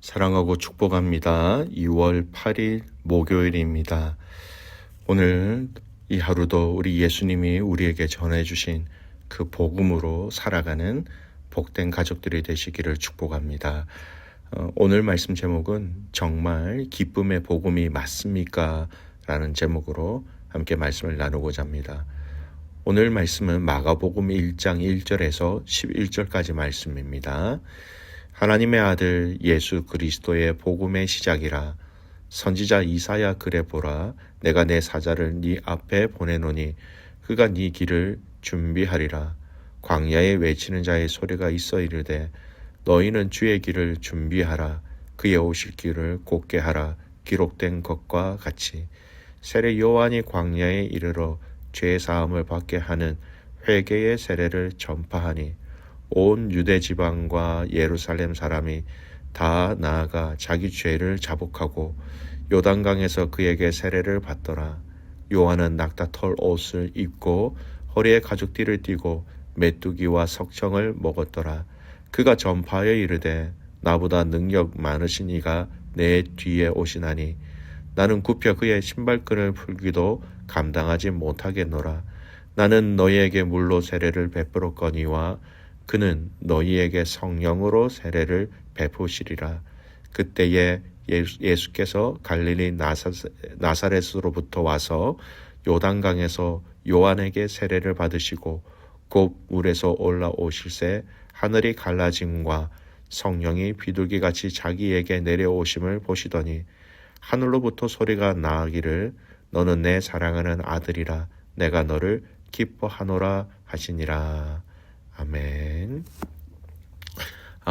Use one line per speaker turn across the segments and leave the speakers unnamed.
사랑하고 축복합니다. 2월 8일 목요일입니다. 오늘 이 하루도 우리 예수님이 우리에게 전해주신 그 복음으로 살아가는 복된 가족들이 되시기를 축복합니다. 오늘 말씀 제목은 정말 기쁨의 복음이 맞습니까? 라는 제목으로 함께 말씀을 나누고자 합니다. 오늘 말씀은 마가복음 1장 1절에서 11절까지 말씀입니다. 하나님의 아들 예수 그리스도의 복음의 시작이라. 선지자 이사야 글에 보라. 내가 내 사자를 네 앞에 보내노니 그가 네 길을 준비하리라. 광야에 외치는 자의 소리가 있어 이르되 너희는 주의 길을 준비하라. 그의 오실 길을 곧게 하라. 기록된 것과 같이 세례 요한이 광야에 이르러 죄 사함을 받게 하는 회개의 세례를 전파하니 온 유대 지방과 예루살렘 사람이 다 나아가 자기 죄를 자복하고 요단강에서 그에게 세례를 받더라. 요한은 낙타털 옷을 입고 허리에 가죽띠를 띠고 메뚜기와 석청을 먹었더라. 그가 전파하여 이르되 나보다 능력 많으신 이가 내 뒤에 오시나니 나는 굽혀 그의 신발끈을 풀기도 감당하지 못하겠노라. 나는 너희에게 물로 세례를 베풀었거니와 그는 너희에게 성령으로 세례를 베푸시리라. 그때에 예수께서 갈릴리 나사렛으로부터 와서 요단강에서 요한에게 세례를 받으시고 곧 물에서 올라오실새 하늘이 갈라짐과 성령이 비둘기같이 자기에게 내려오심을 보시더니 하늘로부터 소리가 나기를 너는 내 사랑하는 아들이라 내가 너를 기뻐하노라 하시니라. 아멘.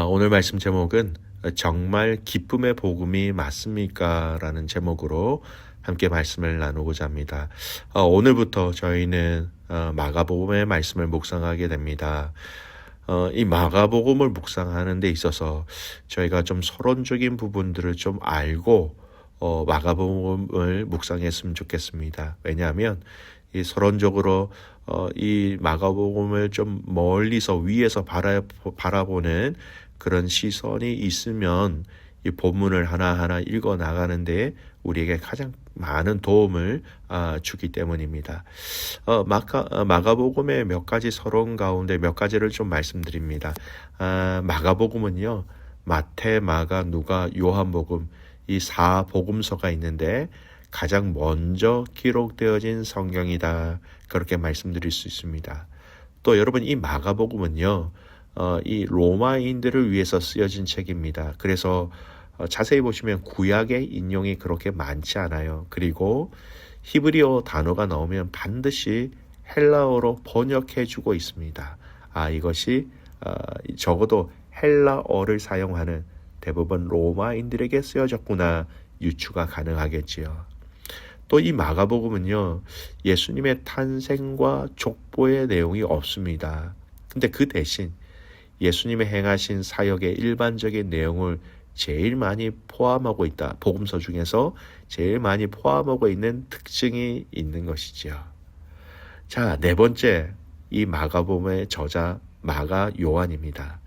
오늘 말씀 제목은 정말 기쁨의 복음이 맞습니까? 라는 제목으로 함께 말씀을 나누고자 합니다. 오늘부터 저희는 마가복음의 말씀을 묵상하게 됩니다. 이 마가복음을 묵상하는 데 있어서 저희가 좀 서론적인 부분들을 좀 알고 마가복음을 묵상했으면 좋겠습니다. 왜냐하면 이 서론적으로 이 마가복음을 좀 멀리서 위에서 바라보는 그런 시선이 있으면 이 본문을 하나하나 읽어 나가는데 우리에게 가장 많은 도움을 주기 때문입니다. 마가복음의 몇 가지 서론 가운데 몇 가지를 좀 말씀드립니다. 마가복음은요, 마태, 마가, 누가, 요한복음 이 4복음서가 있는데 가장 먼저 기록되어진 성경이다. 그렇게 말씀드릴 수 있습니다. 또 여러분 이 마가복음은요, 이 로마인들을 위해서 쓰여진 책입니다. 그래서 자세히 보시면 구약의 인용이 그렇게 많지 않아요. 그리고 히브리어 단어가 나오면 반드시 헬라어로 번역해주고 있습니다. 이것이 적어도 헬라어를 사용하는 대부분 로마인들에게 쓰여졌구나 유추가 가능하겠지요. 또 이 마가복음은요, 예수님의 탄생과 족보의 내용이 없습니다. 근데 그 대신 예수님의 행하신 사역의 일반적인 내용을 제일 많이 포함하고 있다. 복음서 중에서 제일 많이 포함하고 있는 특징이 있는 것이지요. 자, 네 번째, 이 마가복음의 저자 마가 요한입니다.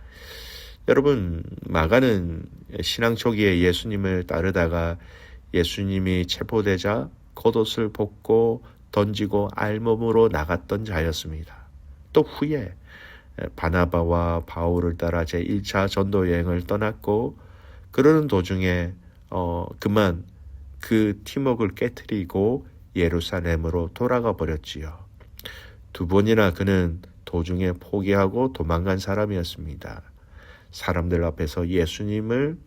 여러분, 마가는 신앙 초기에 예수님을 따르다가 예수님이 체포되자 겉옷을 벗고 던지고 알몸으로 나갔던 자였습니다. 또 후에 바나바와 바울을 따라 제1차 전도 여행을 떠났고 그러는 도중에 그만 그 팀워크를 깨트리고 예루살렘으로 돌아가 버렸지요. 두 번이나 그는 도중에 포기하고 도망간 사람이었습니다. 사람들 앞에서 예수님을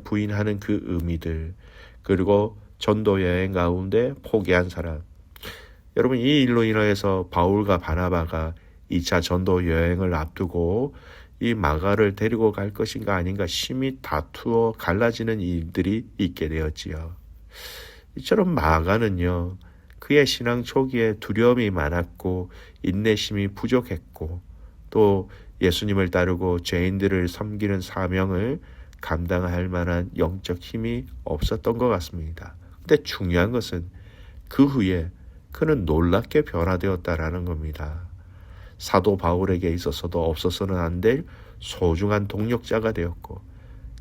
부인하는 그 의미들, 그리고 전도 여행 가운데 포기한 사람. 여러분, 이 일로 인하여서 바울과 바나바가 2차 전도 여행을 앞두고 이 마가를 데리고 갈 것인가 아닌가 심히 다투어 갈라지는 일들이 있게 되었지요. 이처럼 마가는요, 그의 신앙 초기에 두려움이 많았고 인내심이 부족했고 또 예수님을 따르고 죄인들을 섬기는 사명을 감당할 만한 영적 힘이 없었던 것 같습니다. 근데 중요한 것은 그 후에 그는 놀랍게 변화되었다라는 겁니다. 사도 바울에게 있어서도 없어서는 안 될 소중한 동력자가 되었고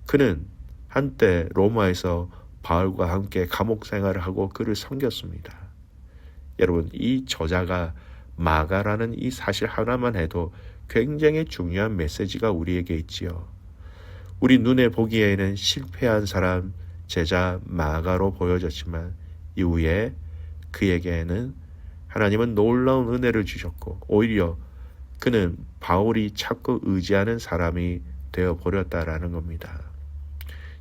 그는 한때 로마에서 바울과 함께 감옥 생활을 하고 그를 섬겼습니다. 여러분, 이 저자가 마가라는 이 사실 하나만 해도 굉장히 중요한 메시지가 우리에게 있지요. 우리 눈에 보기에는 실패한 사람, 제자 마가로 보여졌지만 이후에 그에게는 하나님은 놀라운 은혜를 주셨고 오히려 그는 바울이 찾고 의지하는 사람이 되어버렸다라는 겁니다.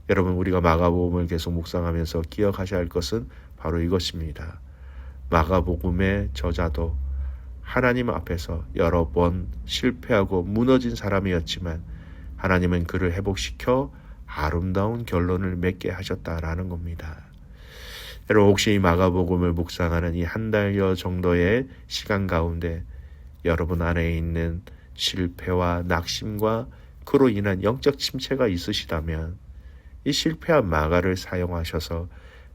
여러분, 우리가 마가복음을 계속 묵상하면서 기억하셔야 할 것은 바로 이것입니다. 마가복음의 저자도 하나님 앞에서 여러 번 실패하고 무너진 사람이었지만 하나님은 그를 회복시켜 아름다운 결론을 맺게 하셨다라는 겁니다. 여러분, 혹시 이 마가복음을 묵상하는 이 한 달여 정도의 시간 가운데 여러분 안에 있는 실패와 낙심과 그로 인한 영적 침체가 있으시다면 이 실패한 마가를 사용하셔서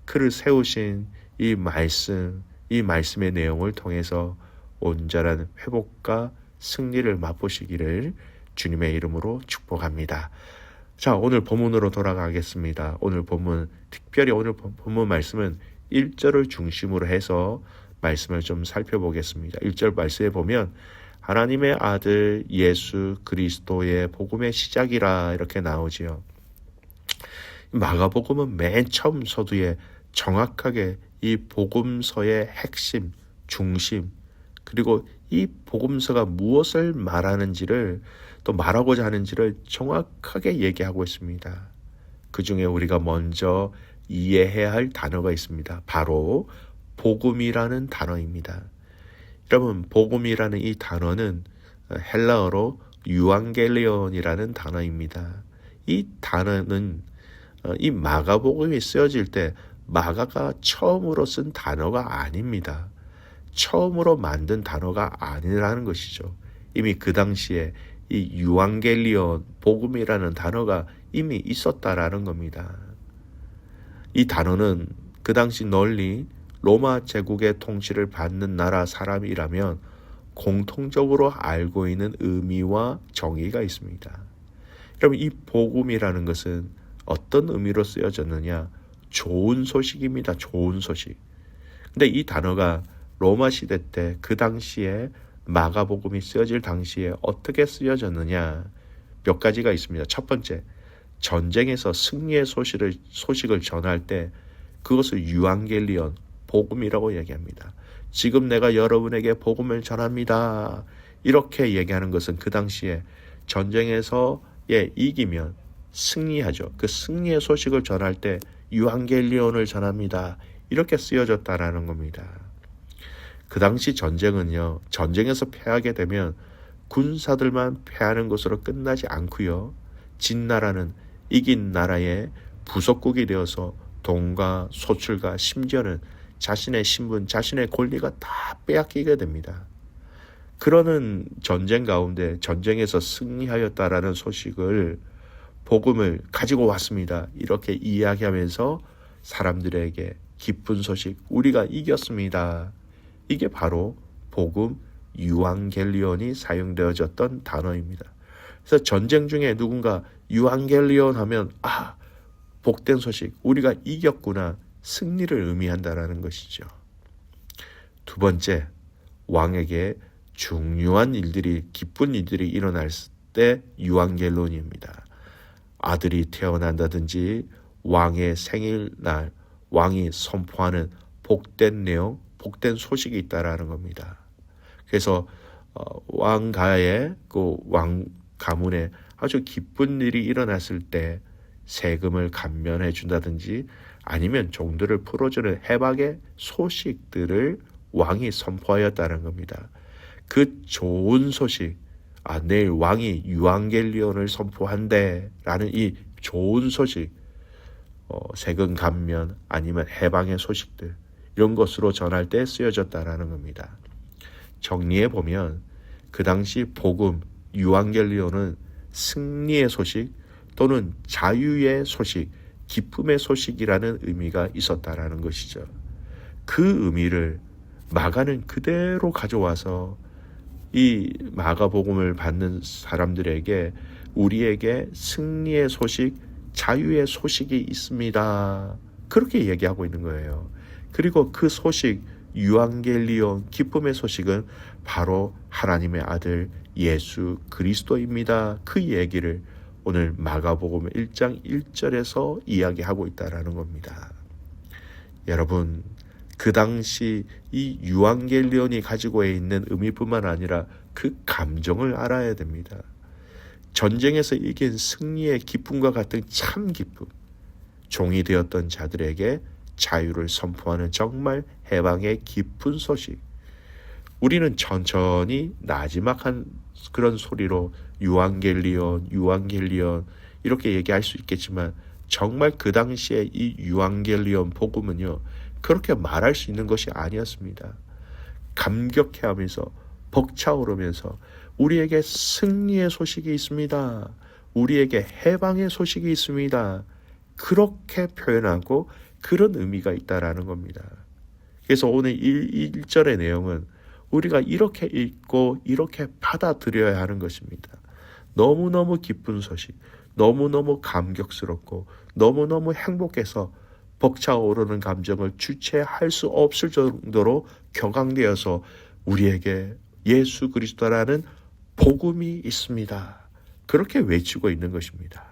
그를 세우신 이 말씀의 내용을 통해서 온전한 회복과 승리를 맛보시기를 주님의 이름으로 축복합니다. 자, 오늘 본문으로 돌아가겠습니다. 오늘 본문, 특별히 오늘 본문 말씀은 1절을 중심으로 해서 말씀을 좀 살펴보겠습니다. 1절 말씀에 보면 하나님의 아들 예수 그리스도의 복음의 시작이라 이렇게 나오지요. 마가복음은 맨 처음 서두에 정확하게 이 복음서의 핵심, 중심, 그리고 이 복음서가 무엇을 말하는지를 또 말하고자 하는지를 정확하게 얘기하고 있습니다. 그 중에 우리가 먼저 이해해야 할 단어가 있습니다. 바로 복음이라는 단어입니다. 여러분, 복음이라는 이 단어는 헬라어로 유앙겔리온이라는 단어입니다. 이 단어는 이 마가복음이 쓰여질 때 마가가 처음으로 쓴 단어가 아닙니다. 처음으로 만든 단어가 아니라는 것이죠. 이미 그 당시에 이 유앙겔리온, 복음이라는 단어가 이미 있었다라는 겁니다. 이 단어는 그 당시 널리 로마 제국의 통치를 받는 나라 사람이라면 공통적으로 알고 있는 의미와 정의가 있습니다. 여러분, 이 복음이라는 것은 어떤 의미로 쓰여졌느냐? 좋은 소식입니다. 좋은 소식. 근데 이 단어가 로마 시대 때 그 당시에 마가복음이 쓰여질 당시에 어떻게 쓰여졌느냐? 몇 가지가 있습니다. 첫 번째, 전쟁에서 승리의 소식을 전할 때 그것을 유앙겔리온, 복음이라고 얘기합니다. 지금 내가 여러분에게 복음을 전합니다. 이렇게 얘기하는 것은 그 당시에 전쟁에서 이기면 승리하죠. 그 승리의 소식을 전할 때 유앙겔리온을 전합니다. 이렇게 쓰여졌다라는 겁니다. 그 당시 전쟁은요, 전쟁에서 패하게 되면 군사들만 패하는 것으로 끝나지 않고요, 진 나라는 이긴 나라의 부속국이 되어서 돈과 소출과 심지어는 자신의 신분, 자신의 권리가 다 빼앗기게 됩니다. 그러는 전쟁 가운데 전쟁에서 승리하였다라는 소식을, 복음을 가지고 왔습니다. 이렇게 이야기하면서 사람들에게 기쁜 소식, 우리가 이겼습니다. 이게 바로 복음, 유앙겔리온이 사용되어졌던 단어입니다. 그래서 전쟁 중에 누군가 유앙겔리온 하면 복된 소식, 우리가 이겼구나, 승리를 의미한다라는 것이죠. 두 번째, 왕에게 중요한 일들이, 기쁜 일들이 일어날 때 유앙겔론입니다. 아들이 태어난다든지 왕의 생일날 왕이 선포하는 복된 내용, 복된 소식이 있다라는 겁니다. 그래서 왕가에, 그 왕 가문에 아주 기쁜 일이 일어났을 때 세금을 감면해 준다든지 아니면 종들을 풀어주는 해박의 소식들을 왕이 선포하였다는 겁니다. 그 좋은 소식, 내일 왕이 유앙겔리온을 선포한대 라는 이 좋은 소식, 세금 감면 아니면 해방의 소식들, 이런 것으로 전할 때 쓰여졌다라는 겁니다. 정리해 보면 그 당시 복음, 유앙겔리온은 승리의 소식 또는 자유의 소식, 기쁨의 소식이라는 의미가 있었다라는 것이죠. 그 의미를 마가는 그대로 가져와서 이 마가복음을 받는 사람들에게, 우리에게 승리의 소식, 자유의 소식이 있습니다. 그렇게 얘기하고 있는 거예요. 그리고 그 소식, 유앙겔리온, 기쁨의 소식은 바로 하나님의 아들 예수 그리스도입니다. 그 얘기를 오늘 마가복음 1장 1절에서 이야기하고 있다라는 겁니다. 여러분, 그 당시 이 유앙겔리온이 가지고 있는 의미뿐만 아니라 그 감정을 알아야 됩니다. 전쟁에서 이긴 승리의 기쁨과 같은 참 기쁨, 종이 되었던 자들에게 자유를 선포하는 정말 해방의 깊은 소식. 우리는 천천히 나지막한 그런 소리로 유앙겔리온, 유앙겔리온 이렇게 얘기할 수 있겠지만 정말 그 당시에 이 유앙겔리온 복음은요, 그렇게 말할 수 있는 것이 아니었습니다. 감격해하면서 벅차오르면서 우리에게 승리의 소식이 있습니다. 우리에게 해방의 소식이 있습니다. 그렇게 표현하고 그런 의미가 있다라는 겁니다. 그래서 오늘 1절의 내용은 우리가 이렇게 읽고 이렇게 받아들여야 하는 것입니다. 너무너무 기쁜 소식, 너무너무 감격스럽고 너무너무 행복해서 벅차오르는 감정을 주체할 수 없을 정도로 격앙되어서 우리에게 예수 그리스도라는 복음이 있습니다. 그렇게 외치고 있는 것입니다.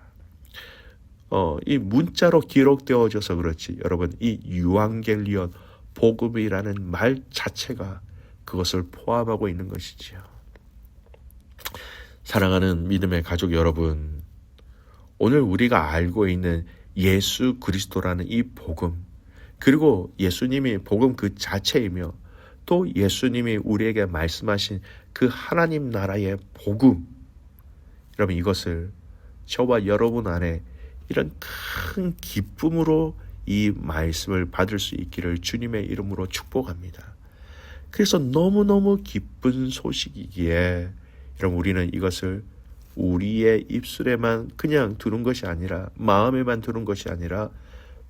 이 문자로 기록되어져서 그렇지 여러분, 이 유앙겔리온 복음이라는 말 자체가 그것을 포함하고 있는 것이지요. 사랑하는 믿음의 가족 여러분, 오늘 우리가 알고 있는 예수 그리스도라는 이 복음, 그리고 예수님이 복음 그 자체이며 또 예수님이 우리에게 말씀하신 그 하나님 나라의 복음, 여러분 이것을 저와 여러분 안에 이런 큰 기쁨으로 이 말씀을 받을 수 있기를 주님의 이름으로 축복합니다. 그래서 너무너무 기쁜 소식이기에 여러분 우리는 이것을 우리의 입술에만 그냥 두는 것이 아니라, 마음에만 두는 것이 아니라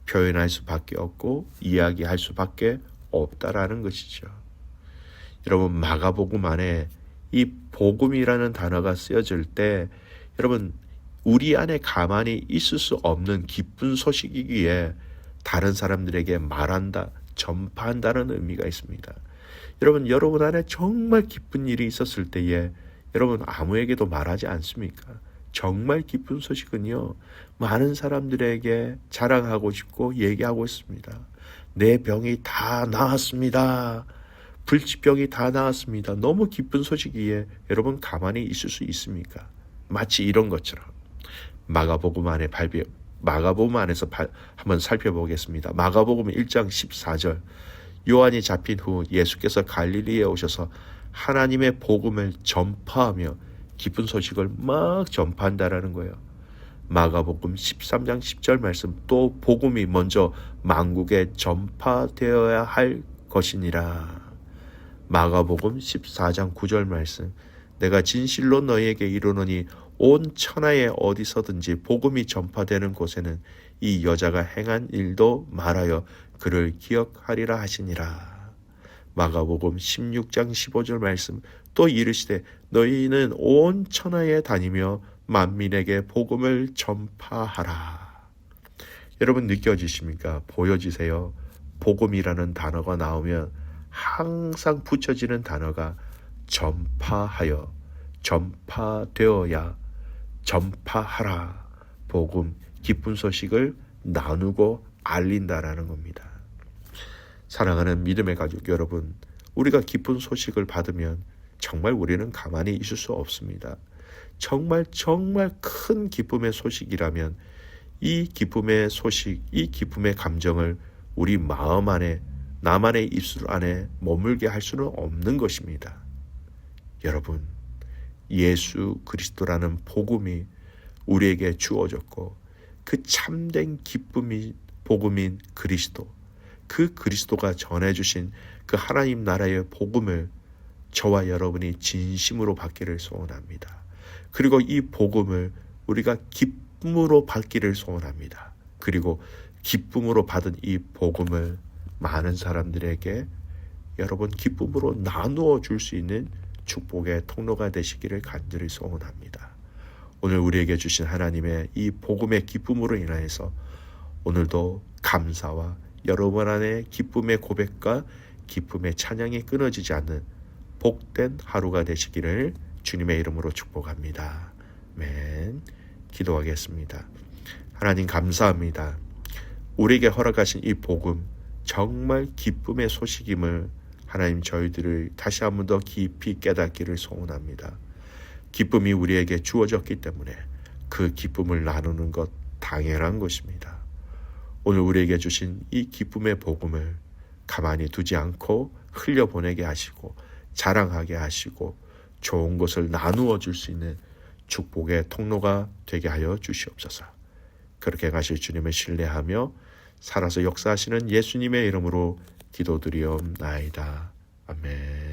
표현할 수밖에 없고 이야기할 수밖에 없다라는 것이죠. 여러분, 마가복음 안에 이 복음이라는 단어가 쓰여질 때 여러분 우리 안에 가만히 있을 수 없는 기쁜 소식이기에 다른 사람들에게 말한다, 전파한다는 의미가 있습니다. 여러분 안에 정말 기쁜 일이 있었을 때에 여러분 아무에게도 말하지 않습니까? 정말 기쁜 소식은요, 많은 사람들에게 자랑하고 싶고 얘기하고 있습니다. 내 병이 다 나았습니다. 불치병이 다 나았습니다. 너무 기쁜 소식이기에 여러분 가만히 있을 수 있습니까? 마치 이런 것처럼 마가복음 안에서 한번 살펴보겠습니다. 마가복음 1장 14절, 요한이 잡힌 후 예수께서 갈릴리에 오셔서 하나님의 복음을 전파하며 기쁜 소식을 막 전파한다라는 거예요. 마가복음 13장 10절 말씀, 또 복음이 먼저 만국에 전파되어야 할 것이니라. 마가복음 14장 9절 말씀, 내가 진실로 너희에게 이르노니 온 천하에 어디서든지 복음이 전파되는 곳에는 이 여자가 행한 일도 말하여 그를 기억하리라 하시니라. 마가복음 16장 15절 말씀, 또 이르시되 너희는 온 천하에 다니며 만민에게 복음을 전파하라. 여러분 느껴지십니까? 보여지세요? 복음이라는 단어가 나오면 항상 붙여지는 단어가 전파하여, 전파되어야, 전파하라. 복음, 기쁜 소식을 나누고 알린다라는 겁니다. 사랑하는 믿음의 가족 여러분, 우리가 기쁜 소식을 받으면 정말 우리는 가만히 있을 수 없습니다. 정말 큰 기쁨의 소식이라면 이 기쁨의 소식, 이 기쁨의 감정을 우리 마음 안에, 나만의 입술 안에 머물게 할 수는 없는 것입니다. 여러분, 예수 그리스도라는 복음이 우리에게 주어졌고 그 참된 기쁨이 복음인 그리스도, 그 그리스도가 전해주신 그 하나님 나라의 복음을 저와 여러분이 진심으로 받기를 소원합니다. 그리고 이 복음을 우리가 기쁨으로 받기를 소원합니다. 그리고 기쁨으로 받은 이 복음을 많은 사람들에게 여러분 기쁨으로 나누어 줄 수 있는 축복의 통로가 되시기를 간절히 소원합니다. 오늘 우리에게 주신 하나님의 이 복음의 기쁨으로 인하여서 오늘도 감사와 여러분 안에 기쁨의 고백과 기쁨의 찬양이 끊어지지 않는 복된 하루가 되시기를 주님의 이름으로 축복합니다. 아멘. 기도하겠습니다. 하나님 감사합니다. 우리에게 허락하신 이 복음 정말 기쁨의 소식임을 하나님 저희들을 다시 한 번 더 깊이 깨닫기를 소원합니다. 기쁨이 우리에게 주어졌기 때문에 그 기쁨을 나누는 것 당연한 것입니다. 오늘 우리에게 주신 이 기쁨의 복음을 가만히 두지 않고 흘려보내게 하시고 자랑하게 하시고 좋은 것을 나누어 줄 수 있는 축복의 통로가 되게 하여 주시옵소서. 그렇게 가실 주님을 신뢰하며 살아서 역사하시는 예수님의 이름으로 기도드리옵나이다. 아멘.